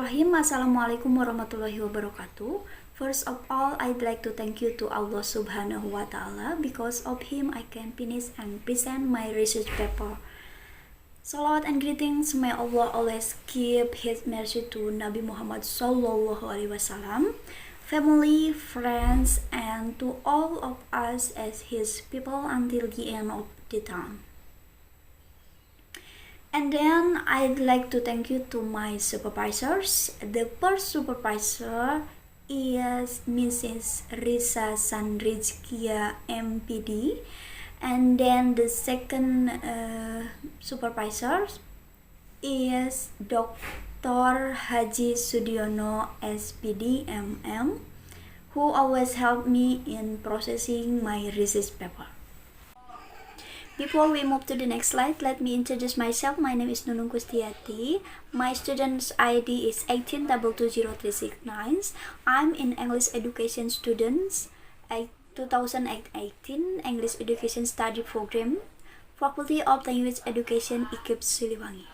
Bismillahirrahmanirrahim. Assalamualaikum warahmatullahi wabarakatuh. First of all, I'd like to thank you to Allah Subhanahu wa Ta'ala. Because of Him, I can finish and present my research paper. Salawat and greetings, may Allah always keep His mercy to Nabi Muhammad Sallallahu Alaihi Wasallam, family, friends, and to all of us as His people until the end of the time. And then I'd like to thank you to my supervisors. The first supervisor is Mrs. Rissa San Rizqiya M.Pd, and then the second supervisor is Dr. Haji Sudiyono S.Pd MM, who always help me in processing my research paper. Before we move to the next slide, let me introduce myself. My name is Nunung Kustiati. My student's ID is 18220369. I'm in English Education Students 2018 English Education Study Program, Faculty of Language Education, IKIP Siliwangi.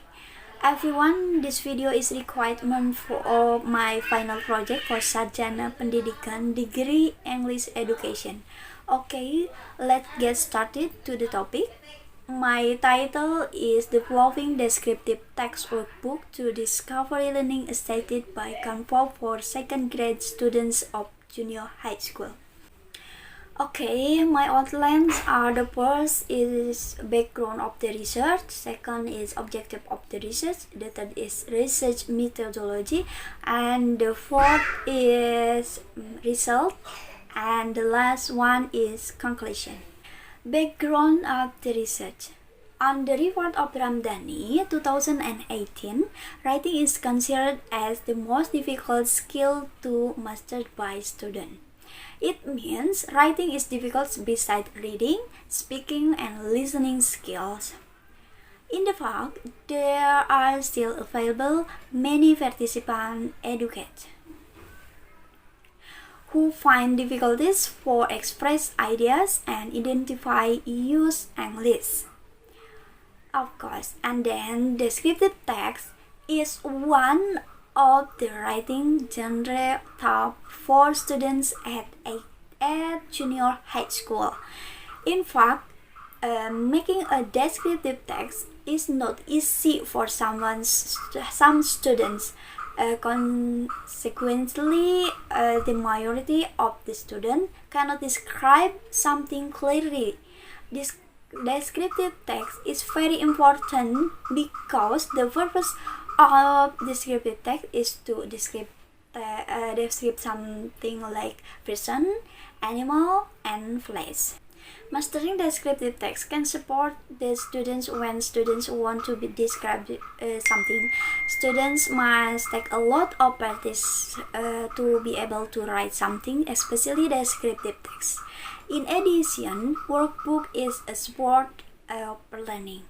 Everyone, this video is requirement for my final project for Sarjana Pendidikan Degree English Education. Okay, let's get started to the topic. My title is Developing Descriptive Text Workbook to Discovery Learning stated by Canva for second grade students of junior high school. Okay, my outlines are: the first is background of the research, second is objective of the research, the third is research methodology, and the fourth is result, and the last one is conclusion. Background of the research. On the report of Ramdhani 2018, writing is considered as the most difficult skill to master by students. It means writing is difficult besides reading, speaking, and listening skills. In the fact, there are still available many participants educated who find difficulties for express ideas and identify use English. Of course, and then descriptive text is one of the writing genre top for students at junior high school. In fact, making a descriptive text is not easy for some students. Consequently, the majority of the students cannot describe something clearly. This descriptive text is very important because the purpose of descriptive text is to describe something like person, animal, and place. Mastering descriptive text can support the students when students want to describe something. Students must take a lot of practice to be able to write something, especially descriptive text. In addition, workbook is a support of learning.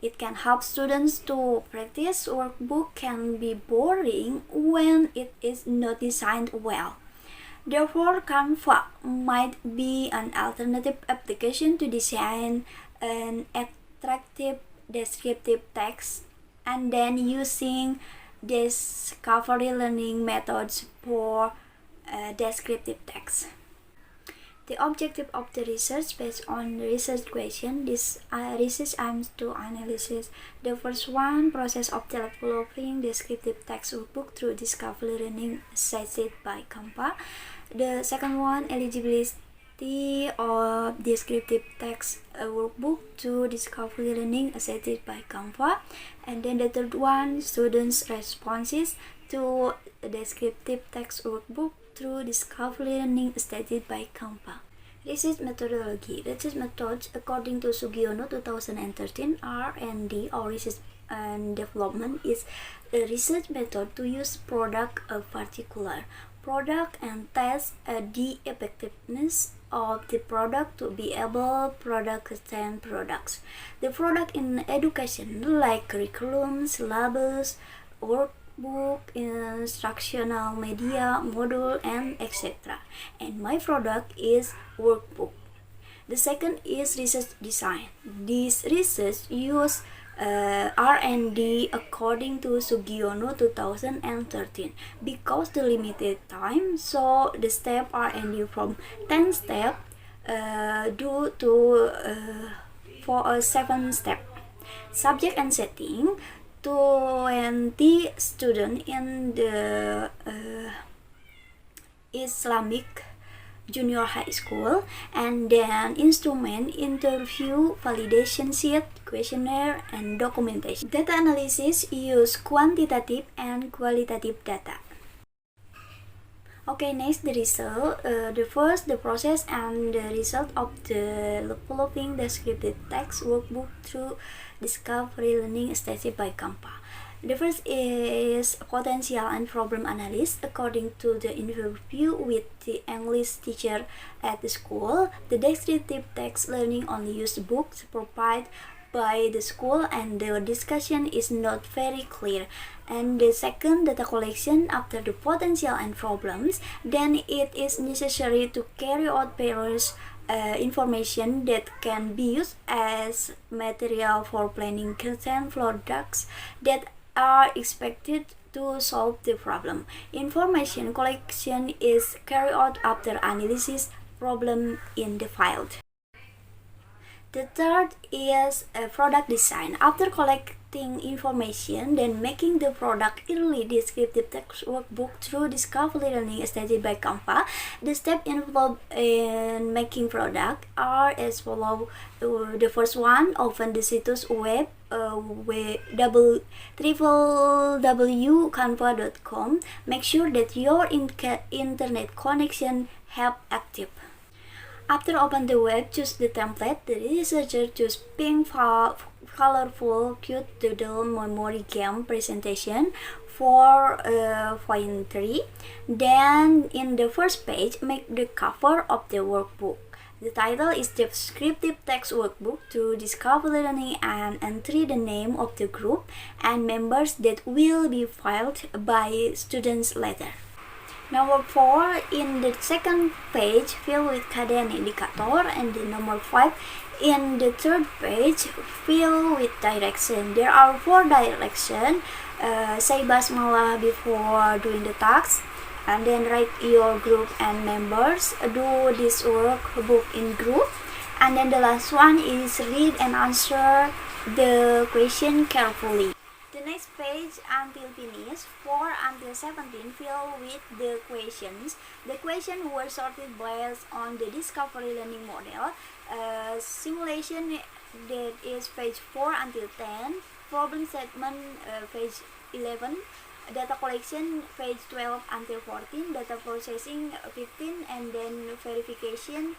It can help students to practice. Workbook can be boring when it is not designed well. Therefore, Canva might be an alternative application to design an attractive descriptive text and then using discovery learning methods for descriptive text. The objective of the research based on the research question. This research aims to analyze the first one, process of developing descriptive text workbook through discovery learning assisted by Canva. The second one, eligibility of descriptive text workbook to discovery learning assisted by Canva. And then the third one, students' responses to descriptive text workbook through discovery learning assisted by Canva. Research methodology. Research methods according to Sudiyono 2013, R&D or research and development is a research method to use product a particular product and test the effectiveness of the product to be able product and products. The product in education like curriculum, syllabus, workbook, instructional media, module, and etc. And my product is workbook. The second is research design. This research use R&D according to Sudiyono 2013. Because the limited time, so the step R&D from 10 steps due to for a 7 step. Subject and setting: 20 students in the Islamic Junior High School, and then instrument, interview, validation sheet, questionnaire, and documentation. Data analysis use quantitative and qualitative data. Okay, next the result. The process and the result of the Developing Descriptive Text Workbook through Discovery Learning Strategy by Canva. The first is potential and problem analysis. According to the interview with the English teacher at the school, the descriptive text learning only used books provided by the school, and the discussion is not very clear. And the second, data collection. After the potential and problems, then it is necessary to carry out various information that can be used as material for planning certain products that are expected to solve the problem. Information collection is carried out after analysis problem in the field. The third is product design. After collecting information, then making the product early descriptive text workbook through Discovery Learning Strategy by Canva. The steps involved in making product are as follows. The first one, open the situs web www.canva.com. Make sure that your internet connection have active. After open the web, choose the template. The researcher choose pink, colorful, cute doodle memory game presentation for point 3. Then in the first page, make the cover of the workbook. The title is Descriptive Text Workbook to Discover Learning, and entry the name of the group and members that will be filed by students later. Number 4, in the second page, fill with cadence indicator, and the number 5, in the third page, fill with direction. There are 4 directions. Say basmalah before doing the task, and then write your group and members. Do this workbook in group, and then the last one is read and answer the question carefully. The next page until finish, 4 until 17, fill with the questions. The questions were sorted based on the Discovery Learning model. Simulation, that is page 4 until 10. Problem statement, page 11. Data collection, page 12 until 14. Data processing, 15. And then verification,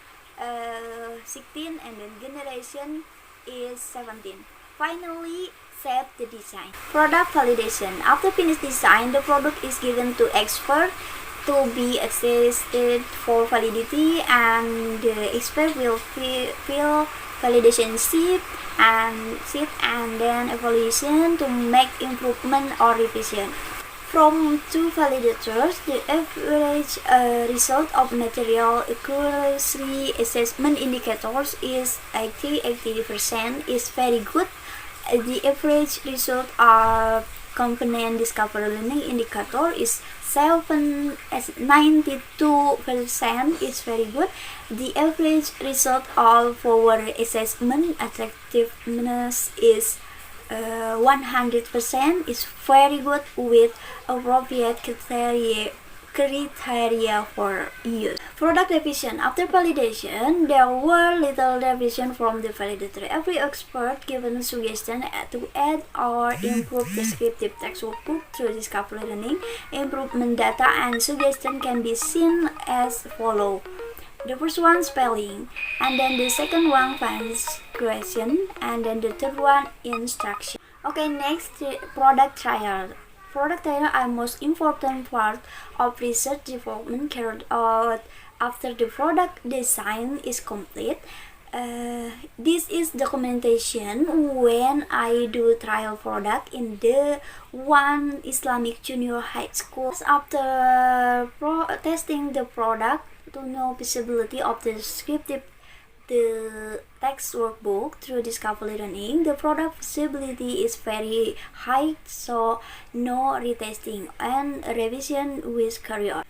16. And then generation is 17. Finally, save the design. Product validation. After finished design, the product is given to expert to be assessed for validity, and the expert will fill validation sheet and then evaluation to make improvement or revision. From 2 validators, the average result of material accuracy assessment indicators is 80% is very good. The average result of component discovery learning indicator is 92% is very good. The average result of our assessment attractiveness is 100% is very good with appropriate criteria for use. Product revision. After validation, there were little revision from the validator. Every expert given suggestion to add or improve descriptive text workbook through Discovery Learning. Improvement data and suggestion can be seen as follow. The first one, spelling, and then the second one, punctuation, and then the third one, instruction. Okay, next, product trial. Product trial are most important part of research development carried out after the product design is complete. This is documentation when I do trial product in the one Islamic Junior High School. After testing the product to know feasibility of the descriptive the text workbook through Discovery Learning, the product feasibility is very high, so no retesting and revision with carry on.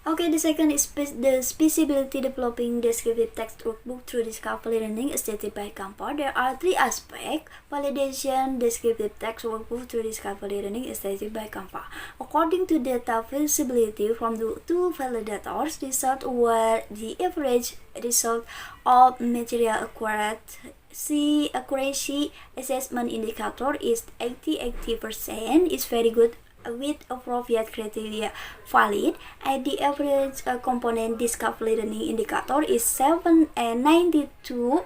Okay, the second is the feasibility developing descriptive text workbook through Discovery Learning stated by Canva. There are three aspects: validation, descriptive text workbook through Discovery Learning stated by Canva. According to data feasibility from the two validators, result were the average result of material accuracy assessment indicator is 80% is very good with appropriate criteria valid, and the average component discovery learning indicator is 92%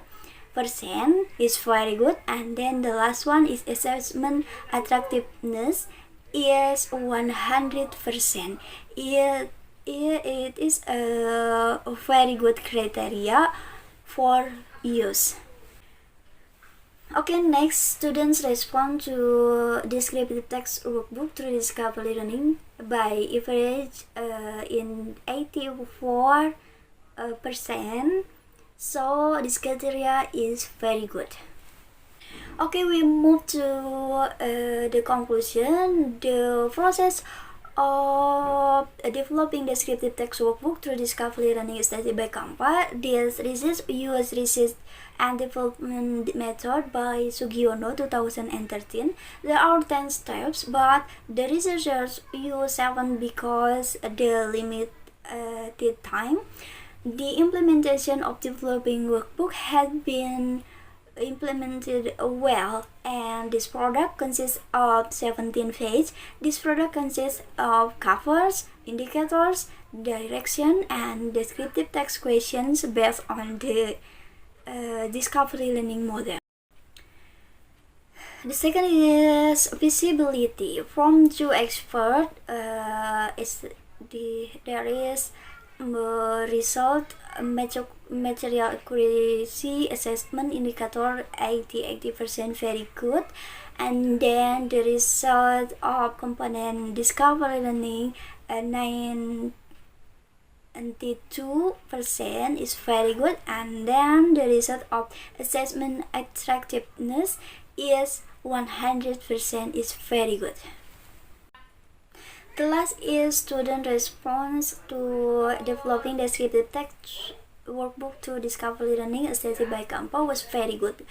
is very good, and then the last one is assessment attractiveness is 100%. It is a very good criteria for use. Okay, next, students respond to descriptive text workbook through Discovery Learning by average in 84%. So this criteria is very good. Okay, we move to the conclusion. The process of developing descriptive text workbook through Discovery Learning is studied by Canva. This research used research and development method by Sudiyono 2013. There are 10 steps, but the researchers use 7 because the limited time. The implementation of developing workbook has been implemented well, and this product consists of 17 pages. This product consists of covers, indicators, direction, and descriptive text questions based on the Discovery Learning model. The second is feasibility. From two experts, there is result material accuracy assessment indicator 80% very good, and then the result of component discovery learning 92% is very good, and then the result of assessment attractiveness is 100% is very good. The last is student response to developing descriptive text workbook to Discovery Learning stated by Canva was very good.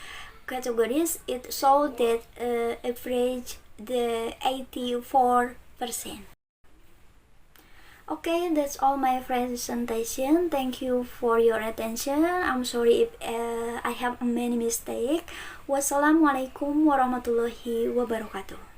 Categories, it showed that average the 84%. Okay, that's all my presentation. Thank you for your attention. I'm sorry if I have many mistakes. Wassalamualaikum Wr.Wb.